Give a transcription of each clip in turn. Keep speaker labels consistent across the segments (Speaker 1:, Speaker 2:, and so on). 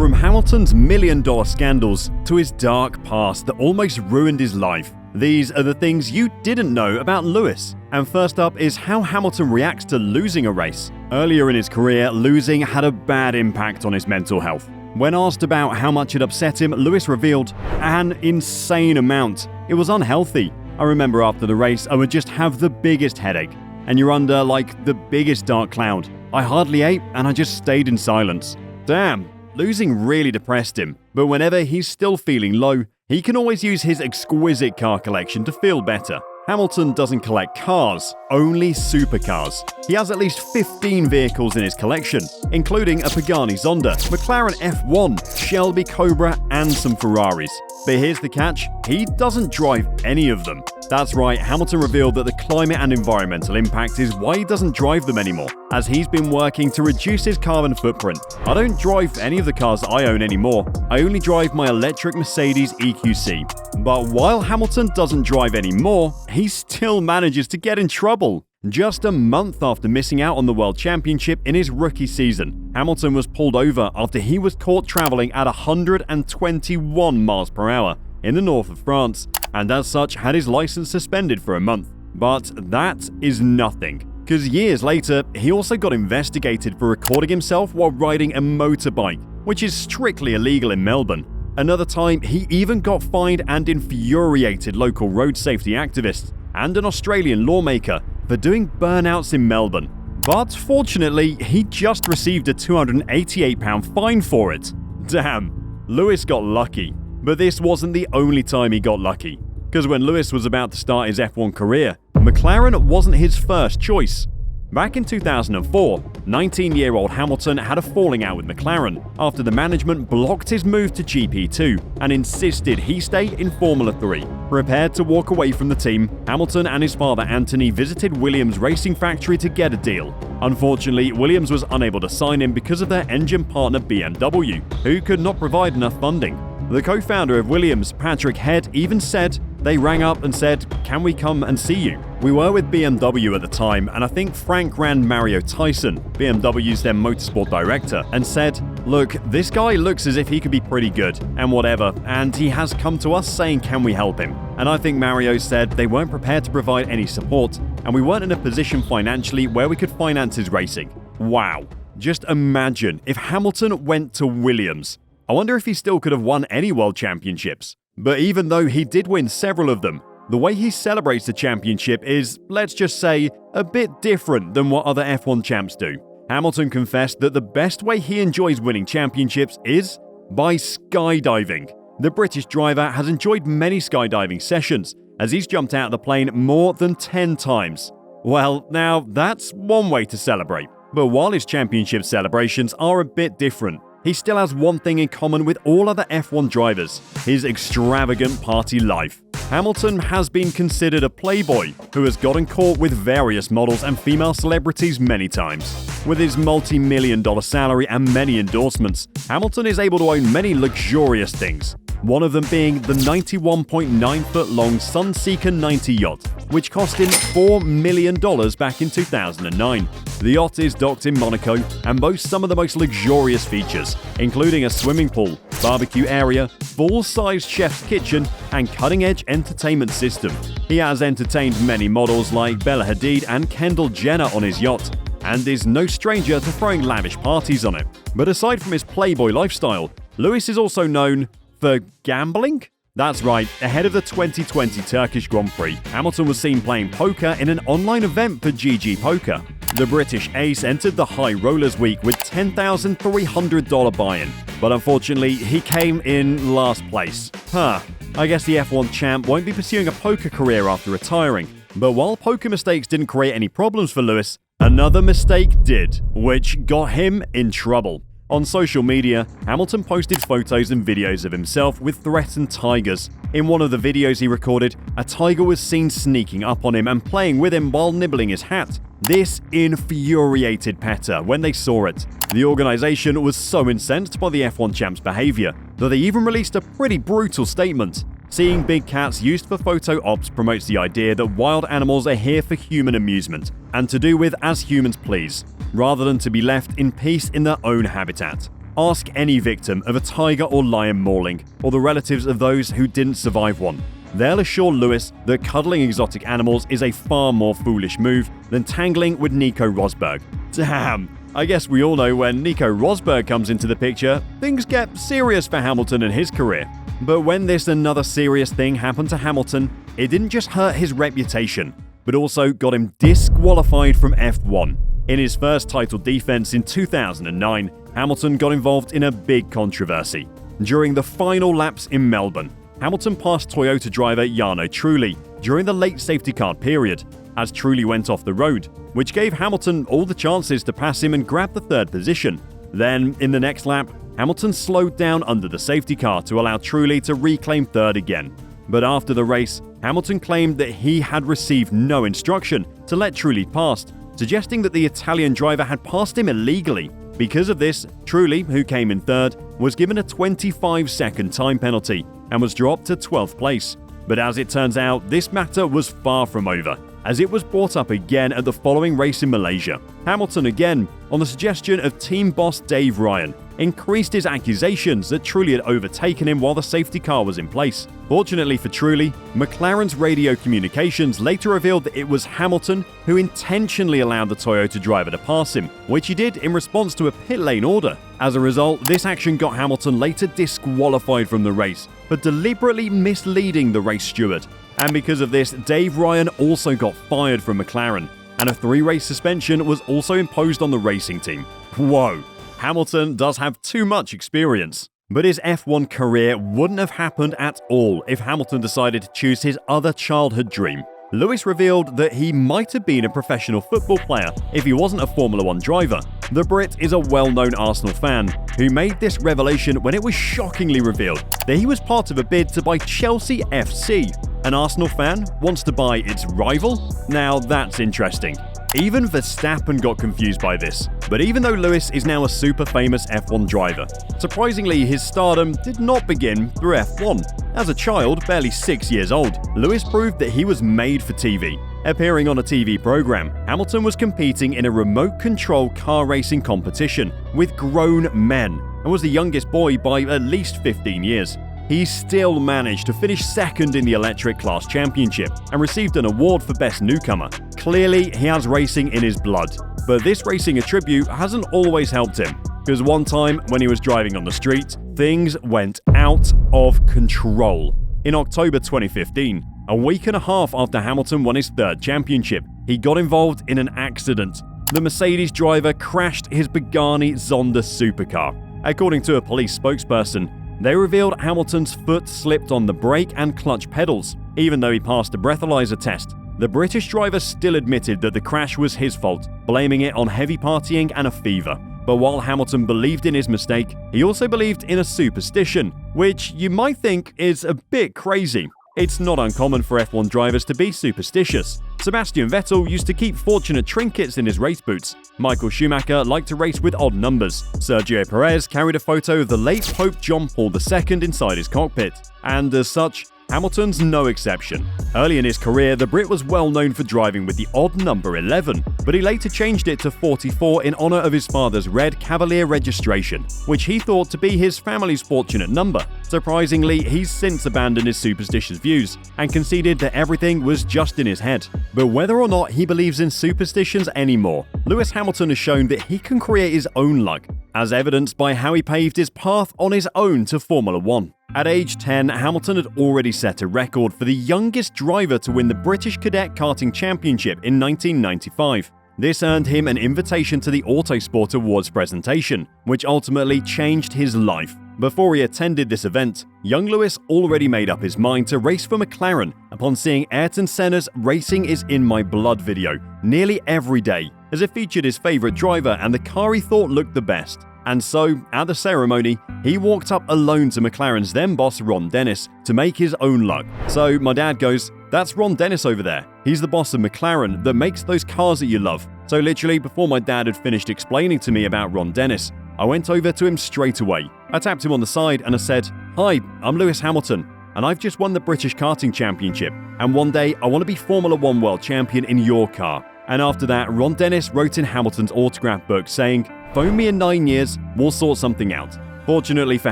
Speaker 1: From Hamilton's million-dollar scandals to his dark past that almost ruined his life, these are the things you didn't know about Lewis. And first up is how Hamilton reacts to losing a race. Earlier in his career, losing had a bad impact on his mental health. When asked about how much it upset him, Lewis revealed an insane amount. It was unhealthy. I remember after the race, I would just have the biggest headache. And you're under like the biggest dark cloud. I hardly ate and I just stayed in silence. Damn, losing really depressed him. But whenever he's still feeling low, he can always use his exquisite car collection to feel better. Hamilton doesn't collect cars, only supercars. He has at least 15 vehicles in his collection, including a Pagani Zonda, McLaren F1, Shelby Cobra, and some Ferraris. But here's the catch, he doesn't drive any of them. That's right, Hamilton revealed that the climate and environmental impact is why he doesn't drive them anymore, as he's been working to reduce his carbon footprint. I don't drive any of the cars that I own anymore, I only drive my electric Mercedes EQC. But while Hamilton doesn't drive anymore, he still manages to get in trouble. Just a month after missing out on the World Championship in his rookie season, Hamilton was pulled over after he was caught traveling at 121 miles per hour in the north of France, and as such had his license suspended for a month. But that is nothing, because years later, he also got investigated for recording himself while riding a motorbike, which is strictly illegal in Melbourne. Another time, he even got fined and infuriated local road safety activists and an Australian lawmaker for doing burnouts in Melbourne. But fortunately, he just received a £288 fine for it. Damn, Lewis got lucky. But this wasn't the only time he got lucky, because when Lewis was about to start his F1 career, McLaren wasn't his first choice. Back in 2004, 19-year-old Hamilton had a falling out with McLaren after the management blocked his move to GP2 and insisted he stay in Formula 3. Prepared to walk away from the team, Hamilton and his father Anthony visited Williams' racing factory to get a deal. Unfortunately, Williams was unable to sign him because of their engine partner BMW, who could not provide enough funding. The co-founder of Williams, Patrick Head, even said, they rang up and said, "Can we come and see you?" We were with BMW at the time, and I think Frank ran Mario Tyson, BMW's then motorsport director, and said, "Look, this guy looks as if he could be pretty good, and whatever, and he has come to us saying can we help him?" And I think Mario said they weren't prepared to provide any support, and we weren't in a position financially where we could finance his racing. Wow. Just imagine if Hamilton went to Williams. I wonder if he still could have won any world championships. But even though he did win several of them, the way he celebrates the championship is, let's just say, a bit different than what other F1 champs do. Hamilton confessed that the best way he enjoys winning championships is by skydiving. The British driver has enjoyed many skydiving sessions, as he's jumped out of the plane more than 10 times. Well, now that's one way to celebrate. But while his championship celebrations are a bit different, he still has one thing in common with all other F1 drivers: his extravagant party life. Hamilton has been considered a playboy who has gotten caught with various models and female celebrities many times. With his multi-million-dollar salary and many endorsements, Hamilton is able to own many luxurious things. One of them being the 91.9-foot-long Sunseeker 90 yacht, which cost him $4 million back in 2009. The yacht is docked in Monaco and boasts some of the most luxurious features, including a swimming pool, barbecue area, full-size chef's kitchen, and cutting-edge entertainment system. He has entertained many models like Bella Hadid and Kendall Jenner on his yacht, and is no stranger to throwing lavish parties on it. But aside from his playboy lifestyle, Lewis is also known for gambling? That's right, ahead of the 2020 Turkish Grand Prix, Hamilton was seen playing poker in an online event for GG Poker. The British ace entered the High Rollers Week with $10,300 buy-in, but unfortunately he came in last place. I guess the F1 champ won't be pursuing a poker career after retiring. But while poker mistakes didn't create any problems for Lewis, another mistake did, which got him in trouble. On social media, Hamilton posted photos and videos of himself with threatened tigers. In one of the videos he recorded, a tiger was seen sneaking up on him and playing with him while nibbling his hat. This infuriated PETA when they saw it. The organization was so incensed by the F1 champ's behavior that they even released a pretty brutal statement. Seeing big cats used for photo ops promotes the idea that wild animals are here for human amusement and to do with as humans please, rather than to be left in peace in their own habitat. Ask any victim of a tiger or lion mauling, or the relatives of those who didn't survive one. They'll assure Lewis that cuddling exotic animals is a far more foolish move than tangling with Nico Rosberg. Damn! I guess we all know when Nico Rosberg comes into the picture, things get serious for Hamilton and his career. But when this another serious thing happened to Hamilton, it didn't just hurt his reputation, but also got him disqualified from F1. In his first title defense in 2009, Hamilton got involved in a big controversy. During the final laps in Melbourne, Hamilton passed Toyota driver Jarno Trulli during the late safety car period, as Trulli went off the road, which gave Hamilton all the chances to pass him and grab the third position. Then, in the next lap, Hamilton slowed down under the safety car to allow Trulli to reclaim third again. But after the race, Hamilton claimed that he had received no instruction to let Trulli pass, suggesting that the Italian driver had passed him illegally. Because of this, Trulli, who came in third, was given a 25-second time penalty and was dropped to 12th place. But as it turns out, this matter was far from over, as it was brought up again at the following race in Malaysia. Hamilton again, on the suggestion of team boss Dave Ryan, increased his accusations that Trulli had overtaken him while the safety car was in place. Fortunately for Trulli, McLaren's radio communications later revealed that it was Hamilton who intentionally allowed the Toyota driver to pass him, which he did in response to a pit lane order. As a result, this action got Hamilton later disqualified from the race for deliberately misleading the race steward. And because of this, Dave Ryan also got fired from McLaren, and a 3-race suspension was also imposed on the racing team. Whoa! Hamilton does have too much experience. But his F1 career wouldn't have happened at all if Hamilton decided to choose his other childhood dream. Lewis revealed that he might have been a professional football player if he wasn't a Formula 1 driver. The Brit is a well-known Arsenal fan who made this revelation when it was shockingly revealed that he was part of a bid to buy Chelsea FC. An Arsenal fan wants to buy its rival? Now that's interesting. Even Verstappen got confused by this. But even though Lewis is now a super famous F1 driver, surprisingly his stardom did not begin through F1. As a child, barely 6 years old, Lewis proved that he was made for TV. Appearing on a TV program, Hamilton was competing in a remote-control car racing competition with grown men and was the youngest boy by at least 15 years. He still managed to finish second in the electric class championship and received an award for best newcomer. Clearly, he has racing in his blood, but this racing attribute hasn't always helped him, because one time when he was driving on the street, things went out of control. In October 2015, a week and a half after Hamilton won his third championship, he got involved in an accident. The Mercedes driver crashed his Pagani Zonda supercar. According to a police spokesperson, they revealed Hamilton's foot slipped on the brake and clutch pedals. Even though he passed a breathalyzer test, the British driver still admitted that the crash was his fault, blaming it on heavy partying and a fever. But while Hamilton believed in his mistake, he also believed in a superstition, which you might think is a bit crazy. It's not uncommon for F1 drivers to be superstitious. Sebastian Vettel used to keep fortunate trinkets in his race boots. Michael Schumacher liked to race with odd numbers. Sergio Perez carried a photo of the late Pope John Paul II inside his cockpit. And as such, Hamilton's no exception. Early in his career, the Brit was well known for driving with the odd number 11, but he later changed it to 44 in honor of his father's red Cavalier registration, which he thought to be his family's fortunate number. Surprisingly, he's since abandoned his superstitious views and conceded that everything was just in his head. But whether or not he believes in superstitions anymore, Lewis Hamilton has shown that he can create his own luck, as evidenced by how he paved his path on his own to Formula 1. At age 10, Hamilton had already set a record for the youngest driver to win the British Cadet Karting Championship in 1995. This earned him an invitation to the Autosport Awards presentation, which ultimately changed his life. Before he attended this event, young Lewis already made up his mind to race for McLaren upon seeing Ayrton Senna's "Racing is in My Blood" video nearly every day, as it featured his favourite driver and the car he thought looked the best. And so, at the ceremony, he walked up alone to McLaren's then boss Ron Dennis to make his own luck. So my dad goes, "That's Ron Dennis over there. He's the boss of McLaren that makes those cars that you love." So literally, before my dad had finished explaining to me about Ron Dennis, I went over to him straight away. I tapped him on the side and I said, "Hi, I'm Lewis Hamilton, and I've just won the British Karting Championship, and one day I want to be Formula 1 World Champion in your car." And after that, Ron Dennis wrote in Hamilton's autograph book saying, "Phone me in 9 years, we'll sort something out." Fortunately for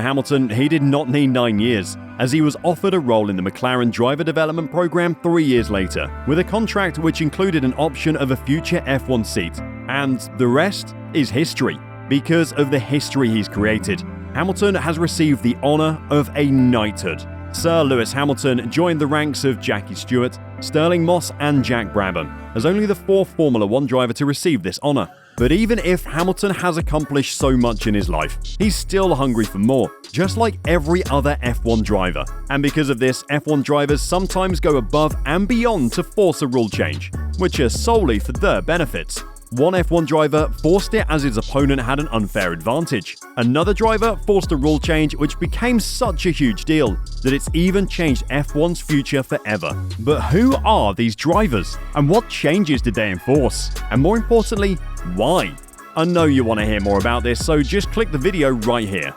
Speaker 1: Hamilton, he did not need 9 years, as he was offered a role in the McLaren driver development program 3 years later, with a contract which included an option of a future F1 seat. And the rest is history. Because of the history he's created, Hamilton has received the honor of a knighthood. Sir Lewis Hamilton joined the ranks of Jackie Stewart, Sterling Moss and Jack Brabham, as only the fourth Formula One driver to receive this honor. But even if Hamilton has accomplished so much in his life, he's still hungry for more, just like every other F1 driver. And because of this, F1 drivers sometimes go above and beyond to force a rule change, which are solely for their benefits. One F1 driver forced it as his opponent had an unfair advantage. Another driver forced a rule change which became such a huge deal that it's even changed F1's future forever. But who are these drivers? And what changes did they enforce? And more importantly, why? I know you want to hear more about this, so just click the video right here.